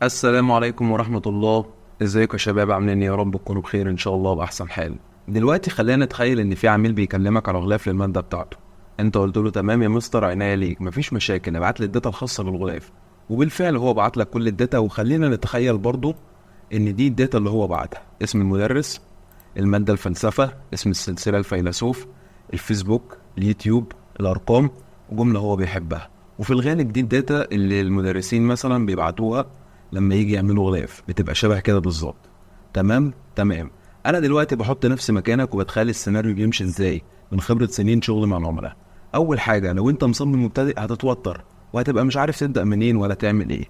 السلام عليكم ورحمة الله. ازيكم يا شباب؟ عاملين ايه؟ يا رب تكونوا بخير ان شاء الله بأحسن حال. دلوقتي خلينا نتخيل ان في عميل بيكلمك على غلاف للمادة بتاعته. انت قلت له تمام يا مستر، عناية ليك، مفيش مشاكل، ابعت لي الداتا الخاصة بالغلاف. وبالفعل هو بعت لك كل الداتا، وخلينا نتخيل برضو ان دي الداتا اللي هو بعتها: اسم المدرس، المادة الفلسفة، اسم السلسلة الفيلسوف، الفيسبوك، اليوتيوب، الارقام، وجملة هو بيحبها. وفي الغالب دي الداتا اللي المدرسين مثلا بيبعتوها لما يجي يعملوا غلاف، بتبقى شبه كده بالظبط. تمام. انا دلوقتي بحط نفسي مكانك وبتخيل السيناريو بيمشي ازاي من خبرة سنين شغل مع العملاء. اول حاجة، لو انت مصمم مبتدئ هتتوتر، وهتبقى مش عارف تبدأ منين ولا تعمل ايه،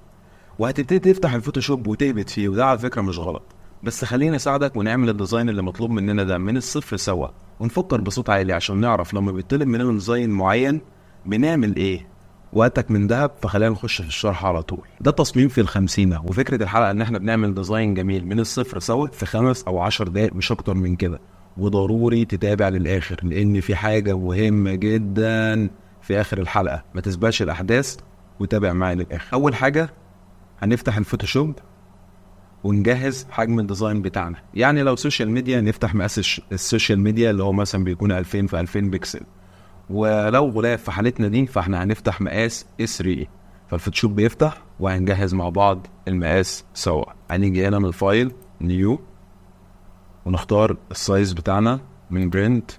وهتبتدي تفتح الفوتوشوب وتهبط فيه، وده على فكرة مش غلط. بس خليني اساعدك ونعمل الديزاين اللي مطلوب مننا ده من الصفر سوا، ونفكر بصوت عالي عشان نعرف لما بيطلب مننا ديزاين معين بنعمل ايه. وقتك من دهب، فخلينا نخش في الشرح على طول. ده تصميم في الخمسينة، وفكرة الحلقة ان احنا بنعمل ديزاين جميل من الصفر سوا في 5 أو 10 دقايق، مش اكتر من كده. وضروري تتابع للاخر، لان في حاجة مهمة جدا في اخر الحلقة، ما تسبقش الاحداث وتابع معايا للاخر. اول حاجة، هنفتح الفوتوشوب ونجهز حجم الديزاين بتاعنا. يعني لو سوشيال ميديا، نفتح مقاس السوشيال ميديا اللي هو مثلا بيكون 2000 في 2000 بكسل. ولو غلاف في حالتنا دي، فاحنا هنفتح مقاس S3. فالفوتوشوب بيفتح وهنجهز مع بعض المقاس سوا. هنيجي هنا من الفايل نيو، ونختار السايز بتاعنا من برنت،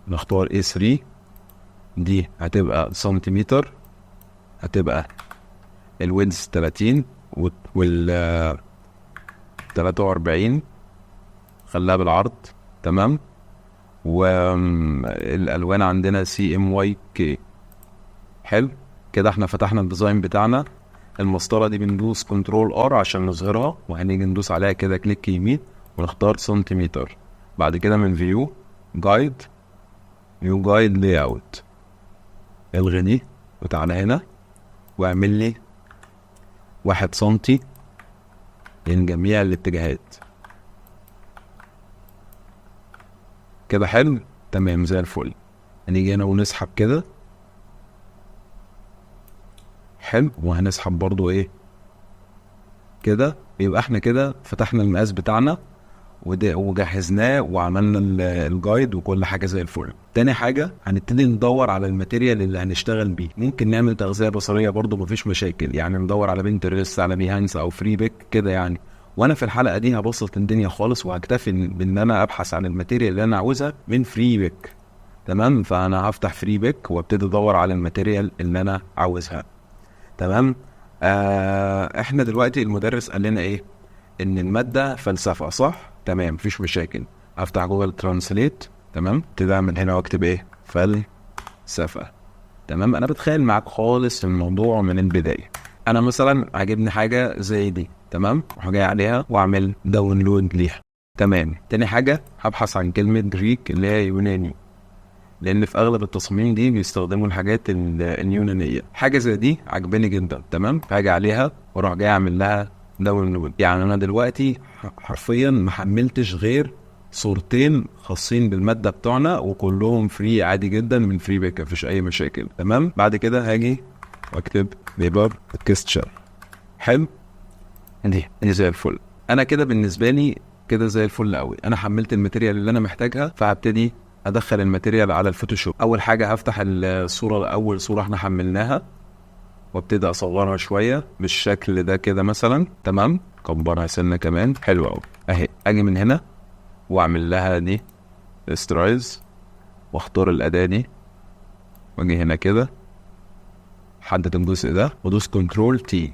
نختار A3. دي هتبقى سنتيمتر، هتبقى الويدز 30 وال 43، خلاها بالعرض. تمام. والالوان عندنا CMYK. حلو كده، احنا فتحنا الديزاين بتاعنا. المسطره دي بندوس كنترول R عشان نظهرها، وهنيجي ندوس عليها كده كليك يمين ونختار سنتيمتر. بعد كده من فيو جايد، نيو جايد لاي اوت، الغي دي وتعالى هنا واعمل لي 1 سنتي من جميع الاتجاهات. كده حلو، تمام زي الفل. هنيجي هنا ونسحب كده. حلو، وهنسحب برضو ايه كده. يبقى احنا كده فتحنا المقاس بتاعنا وجهزناه وعملنا الجايد وكل حاجه زي الفل. تاني حاجه، هنبتدي ندور على الماتيريال اللي هنشتغل بيه. ممكن نعمل تغذيه بصريه برضو، مفيش مشاكل. يعني ندور على بنترست، على بيهانس او فري بيك كده يعني. وانا في الحلقه دي هبسط الدنيا خالص، وهكتفي بان انا ابحث عن الماتيريال اللي انا عاوزها من فري بيك. تمام. فانا هفتح فري بيك وابتدي ادور على الماتيريال اللي انا عاوزها. تمام. احنا دلوقتي المدرس قال لنا ايه؟ ان المادة فلسفة، صح؟ تمام، مفيش مشاكل. افتح جوجل ترانسليت. تمام، ابتدي من هنا واكتب ايه؟ فلسفة. تمام. انا بتخيل معاك خالص الموضوع من البداية. انا مثلا عجبني حاجة زي دي، تمام، وهجي عليها واعمل داونلود ليها. تمام. تاني حاجة، هبحث عن كلمة جريك اللي هي يوناني، لان في اغلب التصاميم دي بيستخدموا الحاجات اليونانيه. حاجه زي دي عجباني جدا. تمام. هاجي عليها واروح جاي اعمل لها داونلود. يعني انا دلوقتي حرفيا ما حملتش غير صورتين خاصين بالماده بتوعنا، وكلهم فري عادي جدا من فري بيك، مفيش اي مشاكل. تمام. بعد كده هاجي واكتب بيبر تكستشر. حلو، دي زي الفل. انا كده بالنسبه لي كده زي الفل قوي. انا حملت الماتيريال اللي انا محتاجها، فهبتدي ادخل الماتيريال على الفوتوشوب. اول حاجه هفتح الصوره، اول صوره احنا حملناها، وابتدي اصغرها شويه بالشكل ده كده مثلا. تمام. كبرها سنه كمان. حلو قوي. اهي اجي من هنا واعمل لها دي استرايز، واختار الاداه دي، واجي هنا كده حدد الجزء ده وادوس كنترول تي،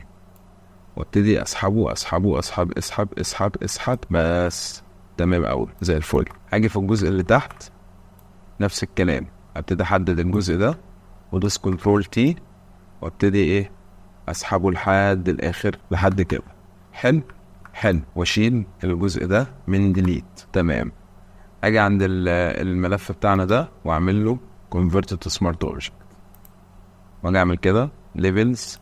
وابتدي اسحب بس. تمام قوي زي الفل. هاجي في الجزء اللي تحت نفس الكلام، ابتدي احدد الجزء ده وادوس كنترول تي، وابتدي ايه اسحبه لحد الاخر لحد كده. حلو، واشيل الجزء ده من ديليت. تمام. اجي عند الملف بتاعنا ده واعمل له convert to smart object، واجي اعمل كده levels،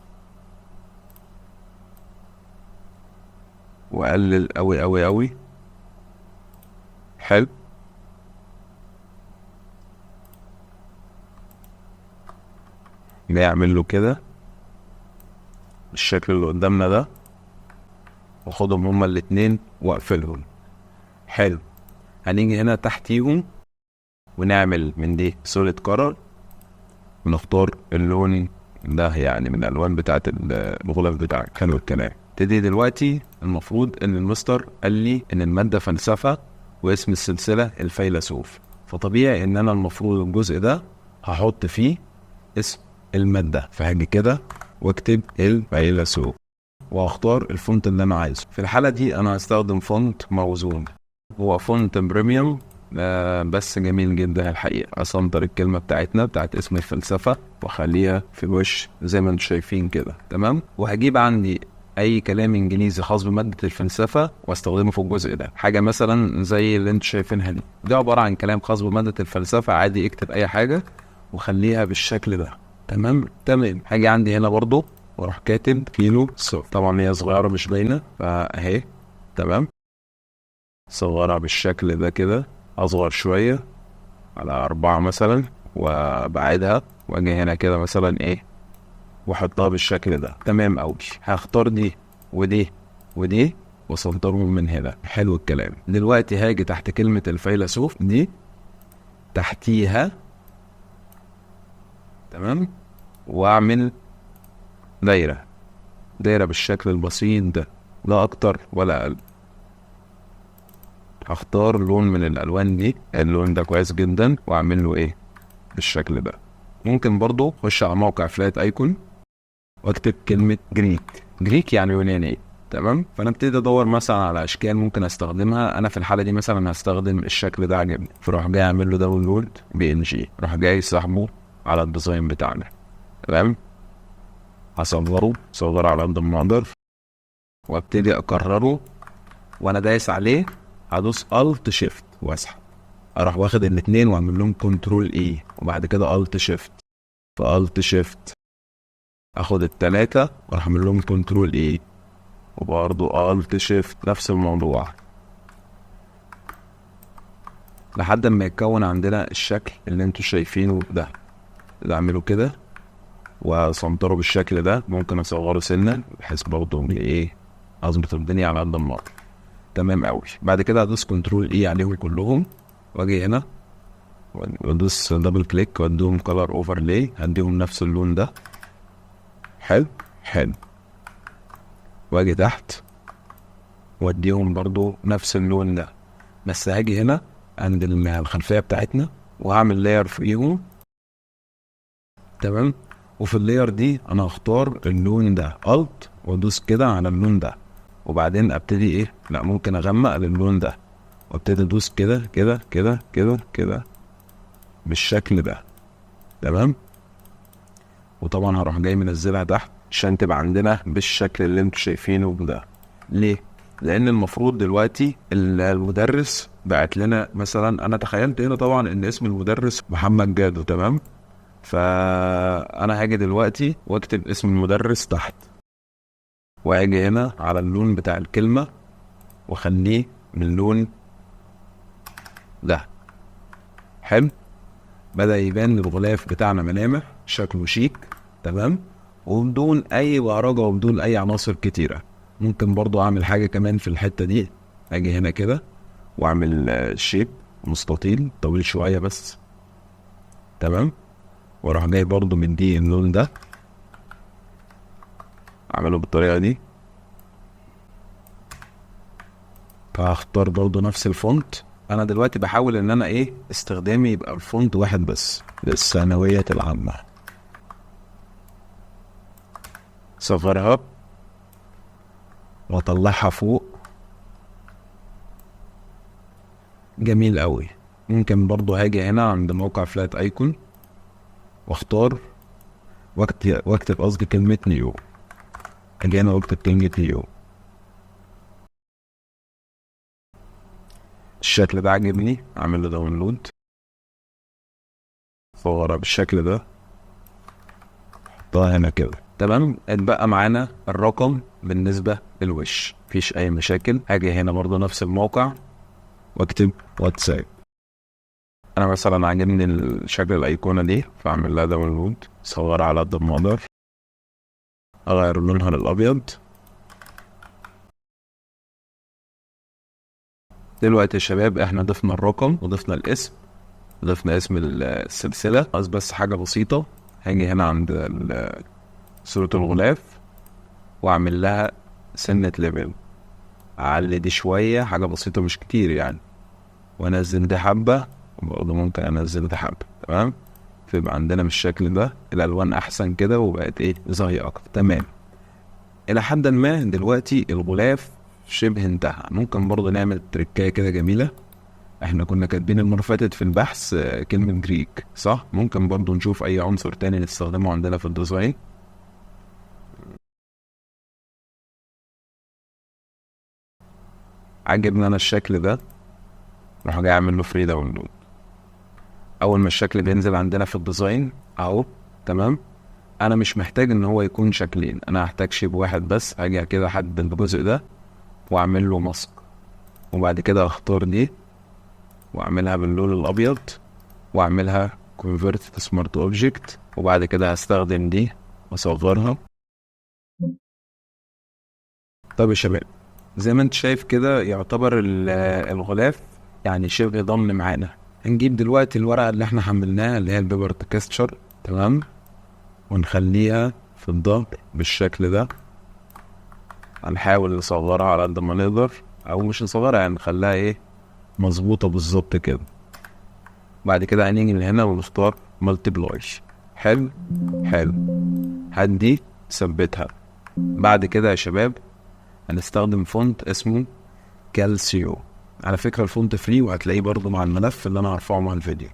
واقلل قوي قوي قوي. حلو. جاي اعمل له كده بالشكل اللي قدامنا ده. واخدهم هما الاتنين واقفلهم. حلو. هنيجي هنا تحتيهم ونعمل من دي سوليد كولر، ونختار اللون ده يعني من الالوان بتاعت الغلاف بتاعك. حلو الكلام. تدي دلوقتي المفروض ان المستر قال لي ان المادة فلسفة واسم السلسلة الفيلسوف، فطبيعي ان انا المفروض الجزء ده هحط فيه اسم المادة. فهاجي كده واكتب الفيلسوف واختار الفونت اللي انا عايزه. في الحالة دي انا هستخدم فونت موزون، هو فونت بريميوم بس جميل جدا الحقيقة. اسنطر الكلمة بتاعتنا بتاعت اسم الفلسفة واخليها في الوش زي ما انتم شايفين كده. تمام. وهجيب عندي اي كلام انجليزي خاص بمادة الفلسفة واستخدمه في الجزء ده. حاجة مثلا زي اللي انتم شايفينها دي عبارة عن كلام خاص بمادة الفلسفة عادي، اكتب اي حاجة وخليها بالشكل ده. تمام. هاجي عندي هنا برضو واروح كاتب فيلسوف. طبعا هي صغيرة مش باينة فاهي. تمام. صغرها بالشكل ده كده، اصغر شوية على 4 مثلا، وبعدها واجي هنا كده مثلا ايه واحطها بالشكل ده. تمام اوي. هختار دي ودي ودي واسنطرهم من هنا. حلو الكلام. دلوقتي هاجي تحت كلمة الفيلسوف دي تحتيها، تمام، واعمل دايرة بالشكل البسيط ده، لا اكتر ولا اقل. هختار لون من الالوان دي، اللون ده كويس جدا، واعمل له ايه بالشكل ده. ممكن برضو اخش على موقع فلات ايكون واكتب كلمة جريك يعني يوناني. تمام. فانا ابتدي ادور مثلا على اشكال ممكن استخدمها. انا في الحالة دي مثلا هستخدم الشكل ده عجبني، فروح جاي اعمل له داونلود PNG، روح جاي سحبه على الديزاين بتاعنا. تمام. هصغره على قد ما اقدر وابتدي اكرره، وانا دايس عليه هدوس الت شيفت واسحب، اروح واخد الاتنين واعمل لهم كنترول اي، وبعد كده الت شيفت، فالت شيفت اخد التلاتة واروح اعمل لهم كنترول اي، وبرضه الت شيفت نفس الموضوع لحد ما يتكون عندنا الشكل اللي انتوا شايفينه ده. اللي اعمله كده واسنطره بالشكل ده. ممكن اصغره سنة بحيث برضه ايه اظبط الدنيا على قد ما اقدر. تمام قوي. بعد كده هدوس كنترول اي عليهم كلهم، واجي هنا وادوس دبل كليك واديهم كلر اوفرلاي، هديهم نفس اللون ده. حلو. واجي تحت واديهم برضو نفس اللون ده، بس هاجي هنا عند الخلفيه بتاعتنا وهعمل لاير فوقيهم. تمام. وفي اللاير دي انا هختار اللون ده الت وادوس كده على اللون ده، وبعدين ابتدي ايه، لا ممكن اغمق للون ده وابتدي ادوس كده كده كده كده كده بالشكل ده. تمام. وطبعا هروح جاي منزلها تحت عشان تبقى عندنا بالشكل اللي انتوا شايفينه ده. ليه؟ لان المفروض دلوقتي المدرس بعت لنا مثلا، انا تخيلت هنا طبعا ان اسم المدرس محمد جادو. تمام. فانا هاجي دلوقتي واكتب اسم المدرس تحت، واجي هنا على اللون بتاع الكلمة واخليه من اللون ده. حلو. بدأ يبان الغلاف بتاعنا ملامح، شكله شيك. تمام. وبدون اي بهرجة وبدون اي عناصر كتيرة. ممكن برضو اعمل حاجة كمان في الحتة دي، اجي هنا كده واعمل شيب مستطيل طويل شوية بس. تمام. واروح جاي برضو من دي اللون ده اعمله بالطريقة دي. فهختار برضو نفس الفونت. انا دلوقتي بحاول ان انا ايه استخدامي يبقى الفونت واحد بس للثانوية العامة. صغرها واطلعها فوق. جميل قوي. ممكن برضو هاجي هنا عند موقع فلات ايكون واختار واكتب قصدي كلمة نيو. اجي هنا واكتب كلمة نيو. الشكل ده عجبني، اعمل له داونلود، صورها بالشكل ده، احطها هنا كده. تمام. اتبقى معانا الرقم بالنسبة للوش، مفيش اي مشاكل. هاجي هنا برضو نفس الموقع واكتب واتساب. انا مثلا عجبني الشكل الايقونة دي فاعمل لها داونلود، صورها على قد ما اقدر، اغير لونها للابيض دلوقتي يا شباب احنا ضفنا الرقم وضفنا الاسم، ضفنا اسم السلسلة. بس حاجة بسيطة، هاجي هنا عند صورة الغلاف واعمل لها سنة ليفل، اعلي دي شوية، حاجة بسيطة مش كتير يعني، وانزل دي حبة، وبرضه ممكن انزل دي حبة. تمام، فيبقى عندنا بالشكل ده الالوان احسن كده، وبقت ايه زاهية اكتر. تمام، الى حد ما دلوقتي الغلاف شبه انتهى. ممكن برضه نعمل تريكايه كده جميلة. احنا كنا كاتبين المرة فاتت في البحث كلمة جريك، صح؟ ممكن برضو نشوف اي عنصر تاني نستخدمه عندنا في الديزاين. عجبني انا الشكل ده، راح جاي اعمل له فري داونلود. اول ما الشكل بينزل عندنا في الديزاين اهو، تمام، انا مش محتاج ان هو يكون شكلين، انا هحتاج شيب واحد بس. هاجي كده احدد الجزء ده واعمل له ماسك، وبعد كده اختار دي واعملها باللون الابيض، واعملها convert to smart object، وبعد كده هستخدم دي واصغرها. طب يا شباب، زي ما انت شايف كده يعتبر الغلاف يعني شبه ضمن معانا. هنجيب دلوقتي الورقة اللي احنا حملناها اللي هي البيبر تكستشر، تمام، ونخليها في الظهر بالشكل ده. هنحاول نصغرها على قد ما نقدر، او مش نصغرها يعني نخليها ايه مظبوطة بالظبط كده. بعد كده هنيجي من هنا ونختار مالتيبلاي. حلو حلو، هدي ثبتها. بعد كده يا شباب هنستخدم فونت اسمه كالسيو. على فكرة الفونت فري، وهتلاقيه برضو مع الملف اللي انا هرفعه مع الفيديو.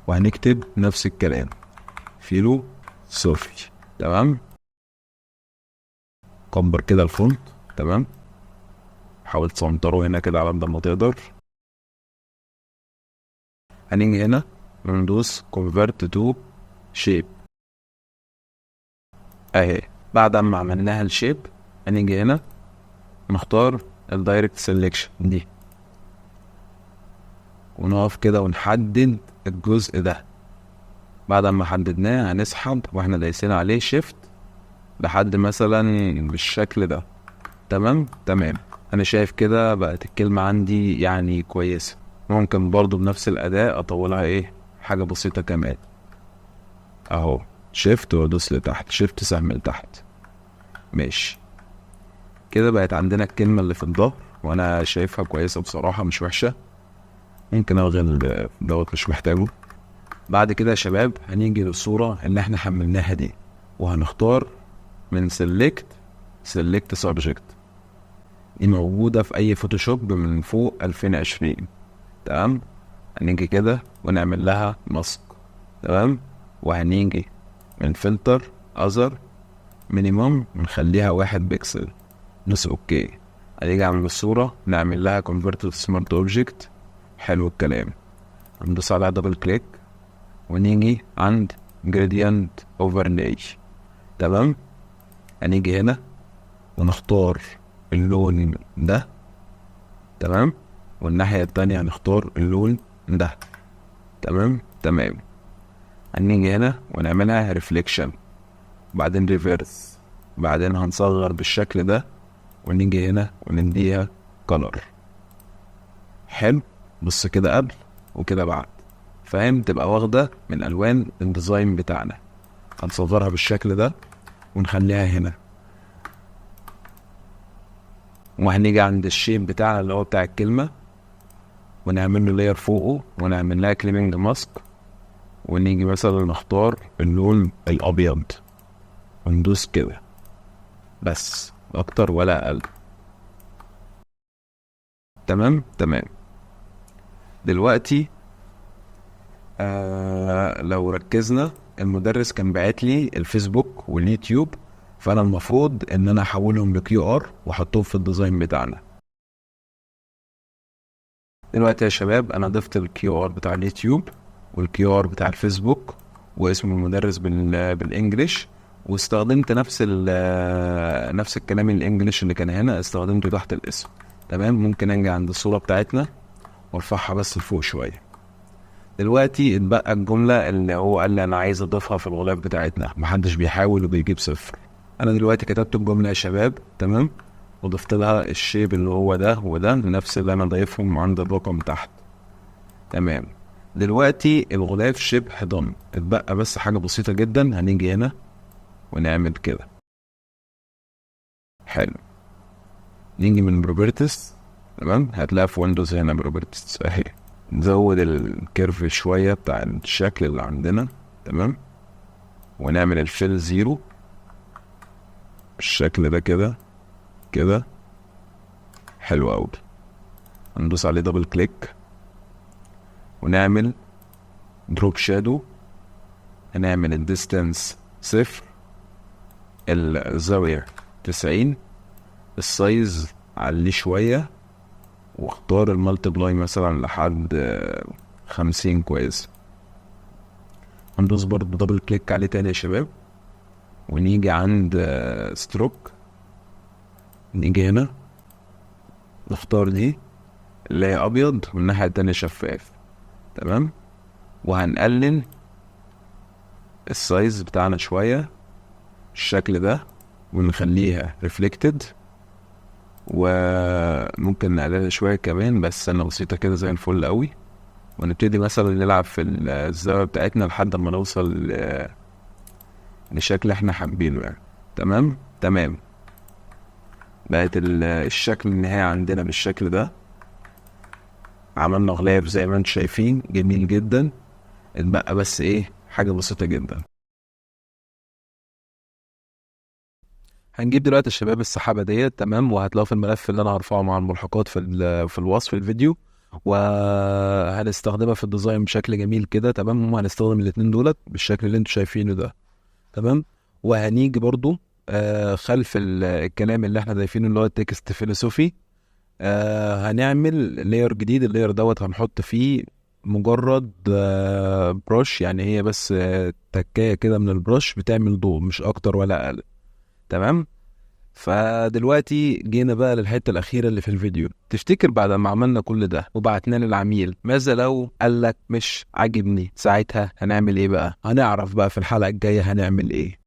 وهنكتب نفس الكلام، فيلو صوفي. تمام، كبر كده الفونت. تمام، حاول تسنطره هنا كده على قد ما تقدر. هنيجي هنا وندوس convert to shape اهي. بعد ما عملناها الشيب هنيجي هنا نختار الدايركت سيلكشن دي، ونقف كده ونحدد الجزء ده. بعد ما حددناه هنسحب واحنا دايسين عليه شيفت لحد مثلا بالشكل ده. تمام تمام، انا شايف كده بقت الكلمة عندي يعني كويسة. ممكن برضو بنفس الاداء اطولها ايه حاجة بسيطة كمان اهو، شيفت وادوس لتحت، شيفت سهم لتحت. ماشي كده بقت عندنا الكلمة اللي في الظهر، وانا شايفها كويسة بصراحة، مش وحشة. ممكن الغي دوت مش محتاجه. بعد كده يا شباب هنيجي للصورة اللي احنا حملناها دي، وهنختار من select subject. دي موجودة في اي فوتوشوب من فوق 2020. تمام، هنيجي كده ونعمل لها ماسك. تمام، وهنيجي من فلتر اذر مينيموم ونخليها 1 بكسل، ندوس اوكي. هنيجي عند الصورة نعمل لها convert to smart object. حلو الكلام، هندوس عليها دبل كليك ونيجي عند gradient overlay. تمام، هنيجي هنا ونختار اللون ده. تمام، والناحية التانية هنختار اللون ده. تمام تمام، هنيجي هنا ونعملها reflection، بعدين reverse، بعدين هنصغر بالشكل ده، ونيجي هنا ونديها color. حلو، بص كده قبل وكده بعد، فاهم؟ تبقى واخدة من الوان الديزاين بتاعنا. هنصغرها بالشكل ده ونخليها هنا، وهنيجي عند الشيب بتاعنا اللي هو بتاع الكلمة ونعمل له لاير فوقه ونعمل لها كليمنج ماسك، ونيجي مثلا نختار اللون الابيض وندوس كده بس، اكتر ولا اقل. تمام تمام، دلوقتي لو ركزنا المدرس كان باعت لي الفيسبوك واليوتيوب، فانا المفروض ان انا احولهم لكيو ار واحطهم في الديزاين بتاعنا. دلوقتي يا شباب انا ضفت الكيو ار بتاع اليوتيوب والكيو ار بتاع الفيسبوك واسم المدرس بالانجليش، واستخدمت نفس الكلام الانجليش اللي كان هنا استخدمته تحت الاسم. تمام، ممكن انجي عند الصورة بتاعتنا وارفعها بس لفوق شوية. دلوقتي اتبقى الجملة اللي هو قال لي انا عايز اضيفها في الغلاف بتاعتنا، محدش بيحاول وبيجيب صفر. انا دلوقتي كتبت الجملة يا شباب، تمام، وضفت لها الشيب اللي هو ده وده نفس اللي انا ضايفهم عند الرقم تحت. تمام. دلوقتي الغلاف شبه ضم، اتبقى بس حاجة بسيطة جدا. هنيجي هنا ونعمل كده. حلو. نيجي من بروبرتس. تمام. هتلاقي في ويندوز هنا بروبرتس اهي. نزود الكيرف شوية بتاع الشكل اللي عندنا. تمام. ونعمل الفيل 0 بالشكل ده كده كده. حلو اوي. هندوس عليه دبل كليك ونعمل دروب شادو. هنعمل الديستانس 0، الزاوية 90، السايز عليه شوية، واختار المالتيبلاي مثلا لحد 50 كويس. هندوس برضو دبل كليك عليه تاني يا شباب، ونيجي عند ستروك. نيجي هنا نختار دي اللي هي ابيض والناحية التانية شفاف. تمام. وهنقلل السايز بتاعنا شوية الشكل ده ونخليها ريفلكتد، وممكن نقللها شوية كمان بس سنة بسيطة كده زي الفل قوي. ونبتدي مثلا نلعب في الزاوية بتاعتنا لحد ما نوصل لشكل احنا حابينه يعني. تمام. بقت الشكل النهائي عندنا بالشكل ده. عملنا غلاف زي ما انتم شايفين جميل جدا. اتبقى بس ايه حاجة بسيطة جدا. هنجيب دلوقتي الشباب السحابة ديت. تمام. وهتلاقوا في الملف اللي انا هرفعه مع الملحقات في الوصف الفيديو، وهنستخدمها في الديزاين بشكل جميل كده. تمام. وهنستخدم الاتنين دولت بالشكل اللي انتوا شايفينه ده. تمام. وهنيجي برضو خلف الكلام اللي احنا ضايفينه اللي هو التكست فيلوسوفي. هنعمل لاير جديد. اللاير دوت هنحط فيه مجرد بروش، يعني هي بس تكاية كده من البروش بتعمل ضوء مش اكتر ولا اقل. تمام. فدلوقتي جينا بقى للحته الاخيره اللي في الفيديو. تفتكر بعد ما عملنا كل ده وبعتنا للعميل، ماذا لو قالك مش عاجبني؟ ساعتها هنعمل ايه بقى؟ هنعرف بقى في الحلقه الجايه هنعمل ايه.